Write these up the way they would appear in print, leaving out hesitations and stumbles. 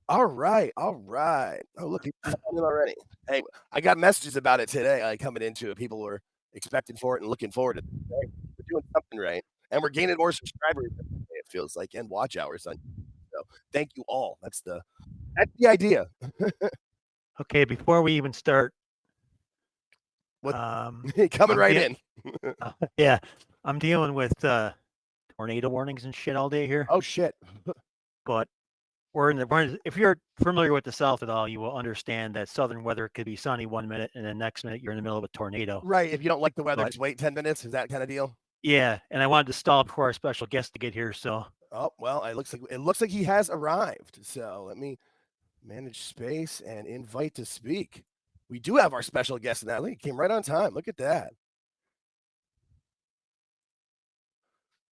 All right. Oh, look, people are coming in already. Hey, I got messages about it today. Coming into it, people were expecting for it and looking forward to it. We're doing something right, and we're gaining more subscribers every day, it feels like, and watch hours on. So thank you all. That's the idea. Okay, before we even start, What coming right in? Yeah, I'm dealing with tornado warnings and shit all day here. Oh shit! But if you're familiar with the South at all, you will understand that southern weather could be sunny 1 minute and then next minute you're in the middle of a tornado. Right. If you don't like the weather, just wait 10 minutes. Is that kind of deal? Yeah, and I wanted to stall before our special guest to get here. So. Oh well, it looks like he has arrived. So let me manage space and invite to speak. We do have our special guest now. He came right on time. Look at that.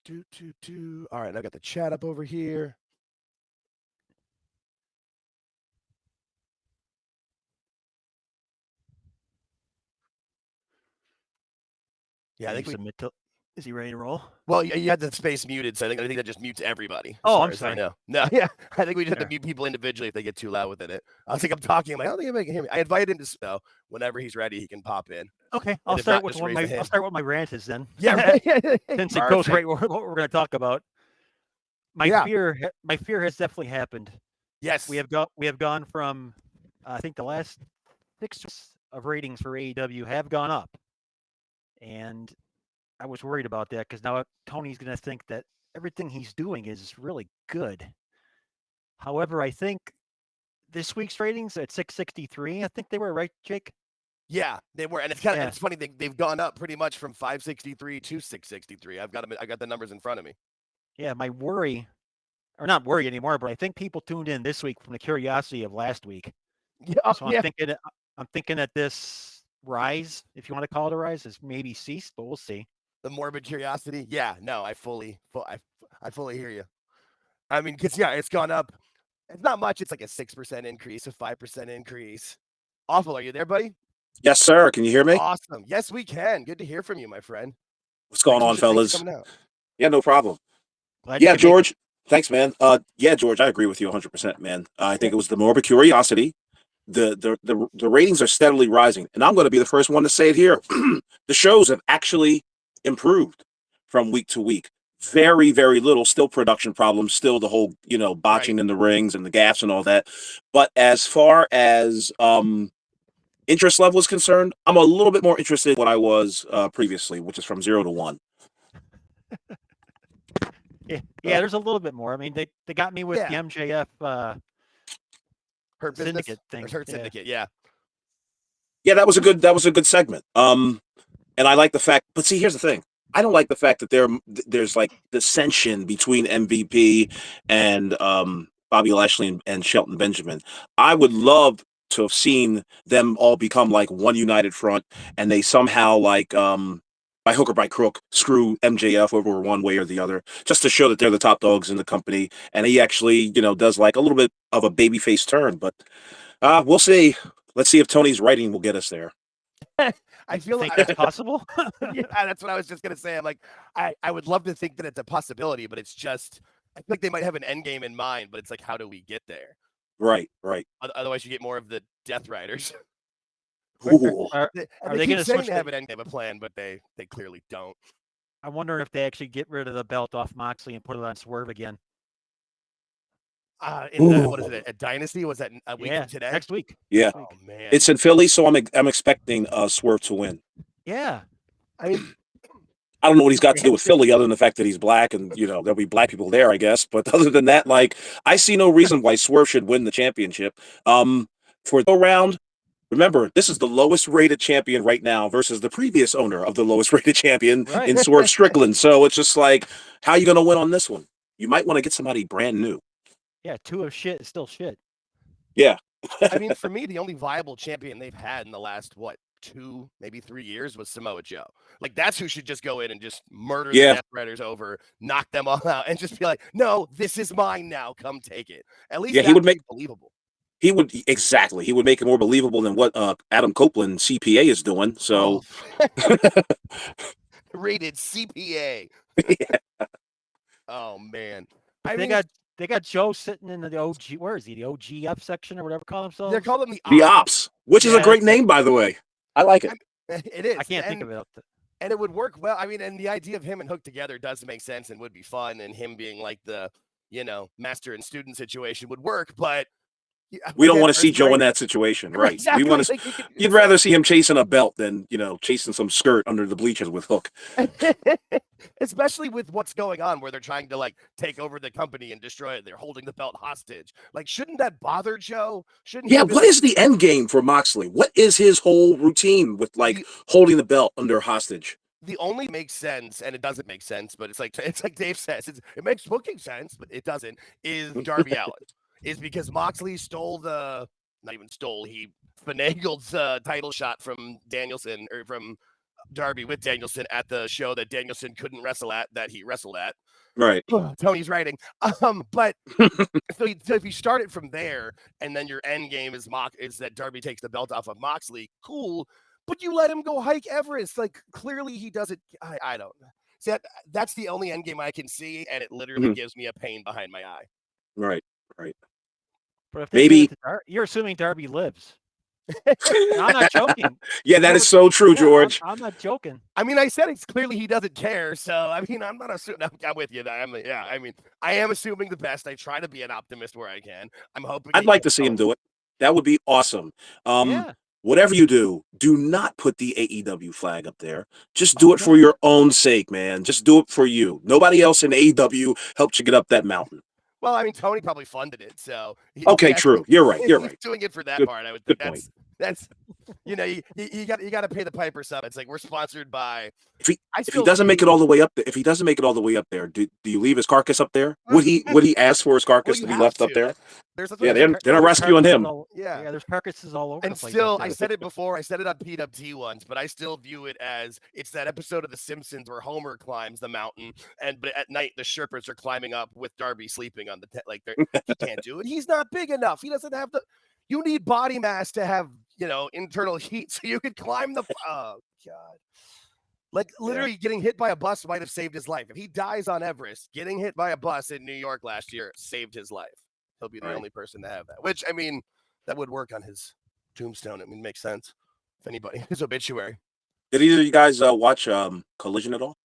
All right, I got the chat up over here. Yeah, I think is he ready to roll? Well, you had the space muted, so I think that just mutes everybody. Oh, I'm sorry. No, yeah, I think we just have to mute people individually if they get too loud within it. I think I'm talking. I'm like, I don't think anybody can hear me. I invited him to so whenever he's ready, he can pop in. Okay, I'll start with my rant is then. Yeah, since it goes right what we're going to talk about. My fear has definitely happened. Yes, we have gone from I think the last 6 of ratings for AEW have gone up, and I was worried about that because now Tony's going to think that everything he's doing is really good. However, I think this week's ratings at 663, I think they were right, Jake. Yeah, they were, and it's kind of it's funny they've gone up pretty much from 563 to 663. I got the numbers in front of me. Yeah, my worry, or not worry anymore, but I think people tuned in this week from the curiosity of last week. Yeah, so I'm thinking that this rise, if you want to call it a rise, is maybe ceased, but we'll see. The morbid curiosity, yeah, no, I fully hear you. I mean, because it's gone up. It's not much. It's like a 6% increase, a 5% increase. Awful. Are you there, buddy? Yes, sir. Can you hear me? Awesome. Yes, we can. Good to hear from you, my friend. What's going on, fellas? Yeah, no problem. George. Thanks, man. Yeah, George, I agree with you 100%, man. I think it was the morbid curiosity. The ratings are steadily rising, and I'm going to be the first one to say it here. The shows have actually improved from week to week. Very, very little, still production problems, still the whole, botching in the rings and the gaffes and all that. But as far as interest level is concerned, I'm a little bit more interested in what I was previously, which is from 0 to 1. Yeah, there's a little bit more. I mean, they got me with the MJF Hurt Syndicate thing. Hurt Syndicate, yeah. Yeah, that was a good segment. And I like the fact, but see, here's the thing. I don't like the fact that there's like dissension between MVP and Bobby Lashley and Shelton Benjamin. I would love to have seen them all become like one united front, and they somehow like by hook or by crook screw MJF over one way or the other, just to show that they're the top dogs in the company. And he actually, does like a little bit of a babyface turn. But we'll see. Let's see if Tony's writing will get us there. I feel like that's possible. Yeah, that's what I was just gonna say. I'm like, I would love to think that it's a possibility, but it's just I feel like they might have an end game in mind, but it's like, how do we get there? Right. Otherwise, you get more of the Death Riders. Are they going to switch? They have an end game, a plan, but they clearly don't. I wonder if they actually get rid of the belt off Moxley and put it on Swerve again. What is it? A Dynasty? Was that a week from today? Next week. Yeah. Oh man, it's in Philly, so I'm expecting Swerve to win. Yeah. I mean, I don't know what he's got to do with Philly other than the fact that he's black and, there'll be black people there, I guess. But other than that, like, I see no reason why Swerve should win the championship. For the round, remember, this is the lowest rated champion right now versus the previous owner of the lowest rated champion in Swerve Strickland. So it's just like, how are you going to win on this one? You might want to get somebody brand new. Yeah, 2 of shit is still shit. Yeah. I mean, for me, the only viable champion they've had in the last, 2, maybe 3 years was Samoa Joe. Like, that's who should just go in and just murder the Death Riders over, knock them all out, and just be like, no, this is mine now. Come take it. At least he would make it believable. He would make it more believable than what Adam Copeland CPA is doing. So rated CPA. Yeah. Oh man. They got Joe sitting in the OG. Where is he? The OGF section or whatever call themselves. They're calling them The Ops, which is a great name, by the way. I like it. It is. I can't think of it. And it would work well. I mean, and the idea of him and Hook together does make sense and would be fun. And him being like the, master and student situation would work. But we don't want to see Joe in that situation, right? Exactly. We want to. You'd rather see him chasing a belt than chasing some skirt under the bleachers with Hook. Especially with what's going on, where they're trying to take over the company and destroy it. They're holding the belt hostage. Shouldn't that bother Joe? Shouldn't? Yeah. What is the end game for Moxley? What is his whole routine with holding the belt under hostage? The only makes sense, and it doesn't make sense, but it's like Dave says, it makes booking sense, but it doesn't. Is Darby Allin? Is because Moxley he finagled the title shot from Danielson, or from Darby with Danielson at the show that Danielson couldn't wrestle at, that he wrestled at. Right. Tony's writing. But so if you start it from there, and then your end game is that Darby takes the belt off of Moxley, cool. But you let him go hike Everest. Clearly he doesn't. I don't. See, that's the only end game I can see, and it literally gives me a pain behind my eye. Right. But if maybe you're assuming Darby lives. I'm not joking. Yeah, that is so true, George. I'm not joking. I mean, I said it's clearly he doesn't care. So I mean, I'm not assuming. I'm with you. I am assuming the best. I try to be an optimist where I can. I'm hoping. I'd like to see him do it. That would be awesome. Whatever you do not put the AEW flag up there. Just do it for your own sake, man. Just do it for you. Nobody else in AEW helped you get up that mountain. Well, I mean, Tony probably funded it, so okay, true. You're right. He's doing it for that part. I would think that's you got to pay the piper sub. It's like we're sponsored by. If he doesn't make it all the way up there, do you leave his carcass up there? Would he ask for his carcass to be left up there? They're not rescuing him. There's carcasses all over. And still, I said it before. I said it on PWT once, but I still view it as it's that episode of The Simpsons where Homer climbs the mountain, but at night the Sherpas are climbing up with Darby sleeping on the he can't do it. He's not big enough. He doesn't have the. You need body mass to have internal heat so you could climb the. Oh God. Literally getting hit by a bus might have saved his life. If he dies on Everest, getting hit by a bus in New York last year saved his life. He'll be the only person to have that, which, I mean, that would work on his tombstone. I mean, makes sense. If anybody, his obituary. Did either of you guys watch Collision at all?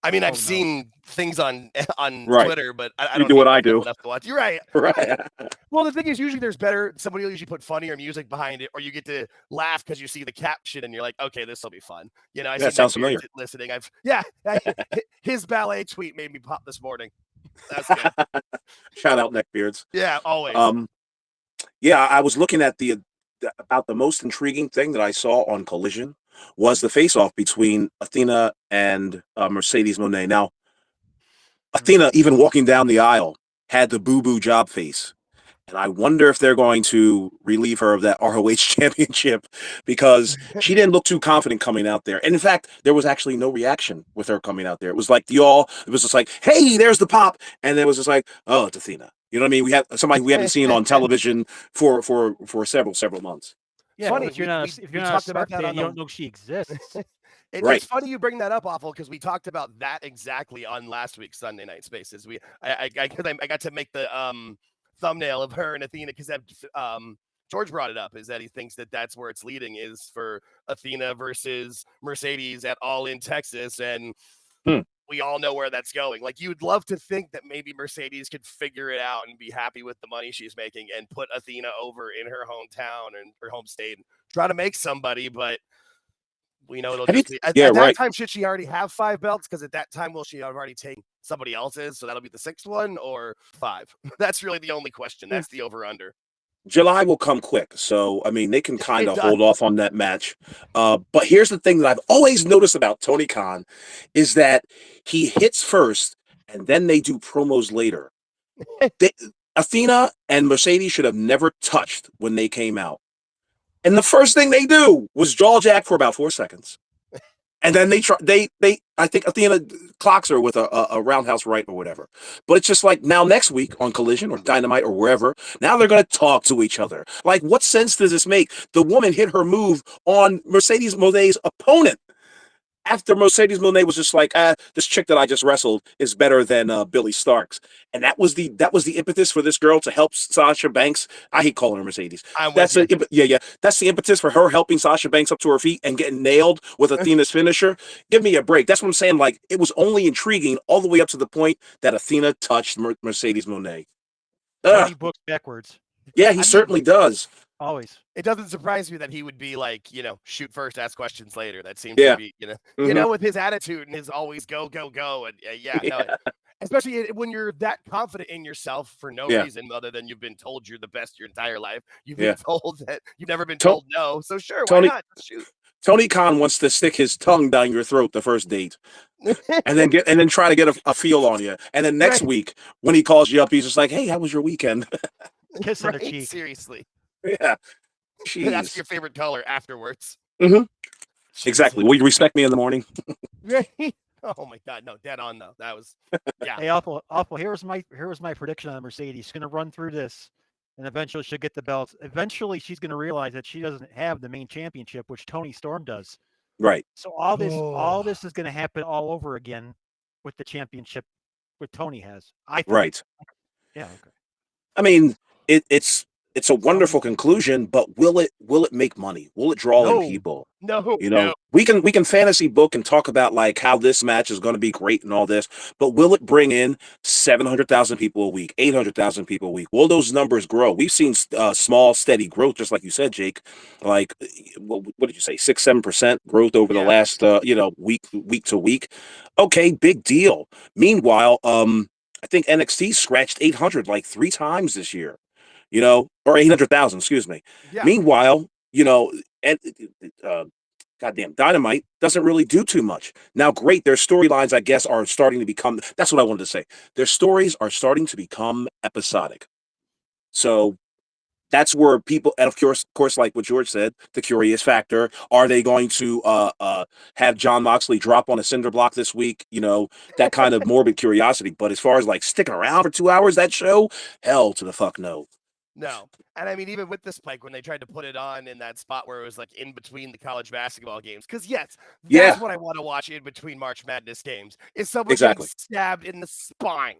I mean, I've seen things on Twitter, but I don't do what I do. Enough to watch. You're right. Right. Well, the thing is, usually somebody will usually put funnier music behind it, or you get to laugh because you see the caption and you're like, okay, this will be fun. That sounds familiar. Listening. His ballet tweet made me pop this morning. That's good. Shout out neckbeards. Yeah, always. I was looking at about the most intriguing thing that I saw on Collision was the face-off between Athena and Mercedes Mone. Now, Athena, even walking down the aisle, had the boo-boo job face. And I wonder if they're going to relieve her of that ROH championship because she didn't look too confident coming out there. And in fact, there was actually no reaction with her coming out there. It was like it was just like, hey, there's the pop. And it was just like, oh, it's Athena. You know what I mean? We have somebody we haven't seen on television for several months. Yeah, funny. If you're not a Spark fan, you don't know she exists. It's funny you bring that up, Awful, because we talked about that exactly on last week's Sunday Night Spaces. I got to make the thumbnail of her and Athena because George brought it up, is that he thinks that's where it's leading, is for Athena versus Mercedes at All in Texas, and we all know where that's going. You'd love to think that maybe Mercedes could figure it out and be happy with the money she's making and put Athena over in her hometown and her home state and try to make somebody, but we know it'll just be at that time. Should she already have 5 belts? Because at that time, will she have already taken somebody else's? So that'll be the 6th one or 5. That's really the only question. That's the over-under. July will come quick. So, I mean, they can kind of hold off on that match. But here's the thing that I've always noticed about Tony Khan is that he hits first and then they do promos later. Athena and Mercedes should have never touched when they came out. And the first thing they do was jaw jack for about 4 seconds. And then I think Athena clocks her with a roundhouse right or whatever. But it's just like now next week on Collision or Dynamite or wherever, now they're going to talk to each other. What sense does this make? The woman hit her move on Mercedes Mone's opponent. after Mercedes Mone was just like, this chick that I just wrestled is better than Billy Starks, and that was the impetus for this girl to help Sasha Banks. I hate calling her Mercedes. I'm That's with you. yeah. That's the impetus for her helping Sasha Banks up to her feet and getting nailed with Athena's finisher. Give me a break. That's what I'm saying. Like, it was only intriguing all the way up to the point that Athena touched Mercedes Mone. Tony books backwards. Yeah, he I certainly mean, does. Always. It doesn't surprise me that he would be like, shoot first, ask questions later. That seems Yeah. to be, with his attitude and his always go, go, go. And no, especially when you're that confident in yourself for no reason other than you've been told you're the best your entire life. You've been told that you've never been told no. So sure, why not? Shoot. Tony Khan wants to stick his tongue down your throat the first date, and then try to get a feel on you. And then next week, when he calls you up, he's just like, "Hey, how was your weekend?" Kiss on the cheek. Seriously. Yeah. Jeez. That's your favorite color afterwards. Mm-hmm. Exactly. Will you respect me in the morning? Oh my God, no, dead on though. That was Hey, awful. Here was my prediction on Mercedes. She's gonna run through this, and eventually she'll get the belts. Eventually, she's gonna realize that she doesn't have the main championship, which Tony Storm does. Right. So all this is gonna happen all over again with the championship, what Tony has. I think. Right. Yeah. Okay. I mean, it's a wonderful conclusion, but will it make money? Will it draw in people? No. We can fantasy book and talk about like how this match is going to be great and all this, but will it bring in 700,000 people a week, 800,000 people a week? Will those numbers grow? We've seen small, steady growth, just like you said, Jake. Like, what did you say, 6-7% growth over the last week to week? Okay, big deal. Meanwhile, I think NXT scratched 800 like 3 times this year. Or 800,000, excuse me. Yeah. Meanwhile, goddamn Dynamite doesn't really do too much. Now, great, their storylines, I guess, are starting to become, that's what I wanted to say. Their stories are starting to become episodic. So that's where people, and of course, like what George said, the curious factor. Are they going to have John Moxley drop on a cinder block this week? That kind of morbid curiosity. But as far as like sticking around for 2 hours, that show, hell to the fuck no. No. And I mean, even with the spike, when they tried to put it on in that spot where it was like in between the college basketball games, because that's what I want to watch in between March Madness games, is someone getting stabbed in the spine.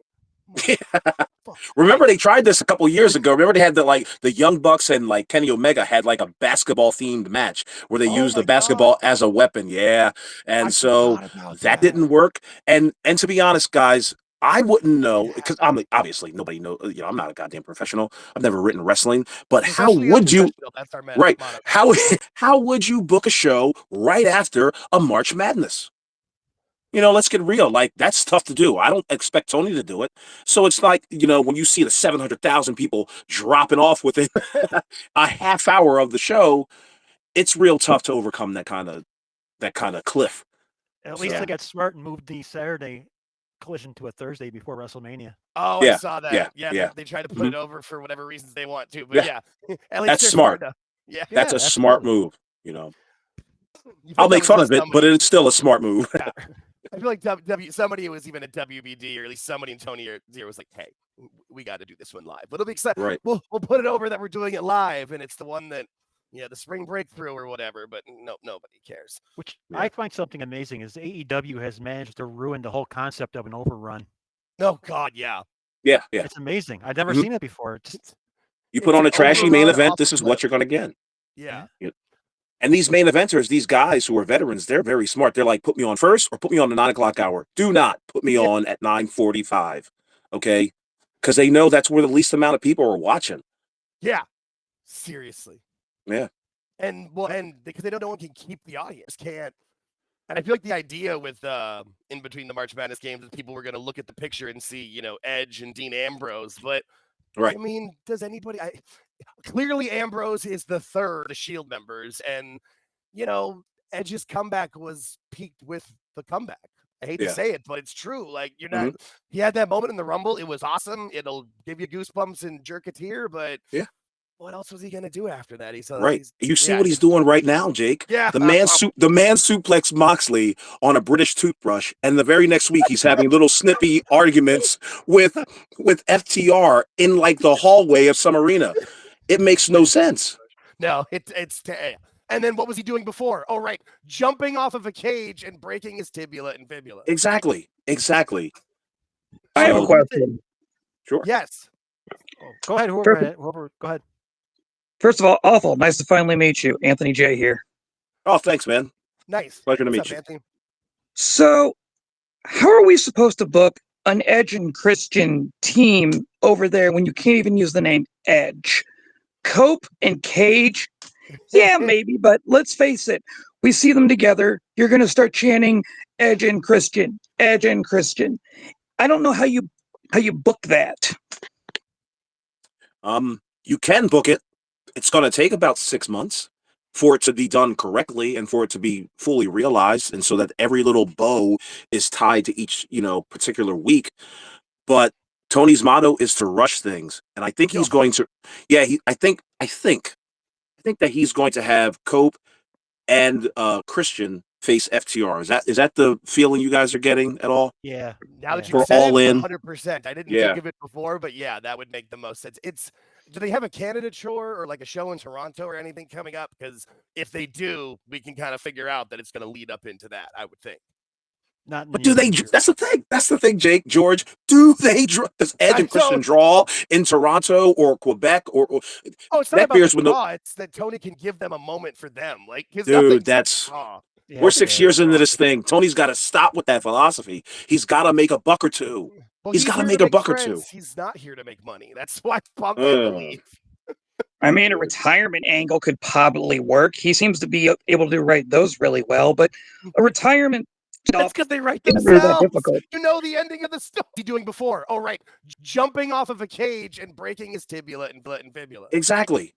Remember they tried this a couple years ago. Remember they had the Young Bucks and like Kenny Omega had like a basketball themed match where they used the basketball as a weapon. Yeah. And so that didn't work. And to be honest, guys, I wouldn't know because I'm obviously nobody knows. I'm not a goddamn professional. I've never written wrestling. But how would you? That's our right? motto. How would you book a show right after a March Madness? Let's get real. Like, that's tough to do. I don't expect Tony to do it. So it's like, when you see the 700,000 people dropping off within a half hour of the show, it's real tough to overcome that kind of cliff. At least they got smart and moved the Saturday collision to a Thursday before WrestleMania. Oh, I saw that. Yeah. They try to put it over for whatever reasons they want to, but at least that's smart. That's a smart move. I'll make fun of it, but it's still a smart move. I feel like somebody who was even at WBD, or at least somebody in Tony Zero was like, "Hey, we got to do this one live." But it'll be exciting. Right. We'll put it over that we're doing it live, and it's the one that the spring breakthrough or whatever. But nobody cares. Which I find something amazing is AEW has managed to ruin the whole concept of an overrun. Oh God, yeah. It's amazing. I've never seen it before. You put on a trashy main event, this is what you're going to get. Yeah. And these main eventers, these guys who are veterans, they're very smart. They're like, put me on first or put me on the 9 o'clock hour. Do not put me on at 9:45. Okay. Because they know that's where the least amount of people are watching. Yeah. Seriously. Yeah. And because they know no one can keep the audience, can't. And I feel like the idea with in between the March Madness games is people were going to look at the picture and see, Edge and Dean Ambrose. But right. I mean, does anybody? Clearly, Ambrose is the third of Shield members, and Edge's comeback was peaked with the comeback. I hate to say it, but it's true. Like, you're not. He had that moment in the Rumble. It was awesome. It'll give you goosebumps and jerk a tear. But what else was he gonna do after that? You see what he's doing right now, Jake. Yeah. The man suplexed Moxley on a British toothbrush, and the very next week he's having little snippy arguments with FTR in like the hallway of some arena. It makes no sense. No, And then what was he doing before? Oh, right. Jumping off of a cage and breaking his tibula and fibula. Exactly. I have a So- question. Sure. Yes. Oh, go ahead, whoever. Go ahead. First of all, awful. Nice to finally meet you. Anthony J here. Oh, thanks, man. Nice. Pleasure to What's meet up, you. Anthony? So, how are we supposed to book an Edge and Christian team over there when you can't even use the name Edge? Cope and Cage? Yeah, maybe, but let's face it. We see them together. You're going to start chanting Edge and Christian, Edge and Christian. I don't know how you book that. You can book it. It's going to take about 6 months for it to be done correctly and for it to be fully realized, and so that every little bow is tied to each, particular week. But Tony's motto is to rush things, and I think he's going to. Yeah, I think that he's going to have Cope and Christian face FTR. Is that the feeling you guys are getting at all? Yeah. Now that For you said all it, in. 100%. I didn't Yeah. think of it before, but yeah, that would make the most sense. Do they have a Canada tour or like a show in Toronto or anything coming up? Because if they do, we can kind of figure out that it's going to lead up into that, I would think. Not in But the do they? near future. That's the thing. That's the thing, Jake, George. Do they? Does Edge and Christian draw in Toronto or Quebec or Oh, it's not that about bears the with no- draw. It's that Tony can give them a moment for them. Like, because Dude, that's draw. Yeah, we're 6 yeah. years into this thing. Tony's got to stop with that philosophy. He's got to make a buck or two. Well, He's gotta here make to a buck or friends. two. He's not here to make money. That's why Punk had to leave. I mean, a retirement angle could probably work. He seems to be able to write those really well, but a retirement That's stuff because they write isn't really that themselves. difficult. You know the ending of the story. What he doing before? Oh, right. Jumping off of a cage and breaking his tibula and fibula. Exactly.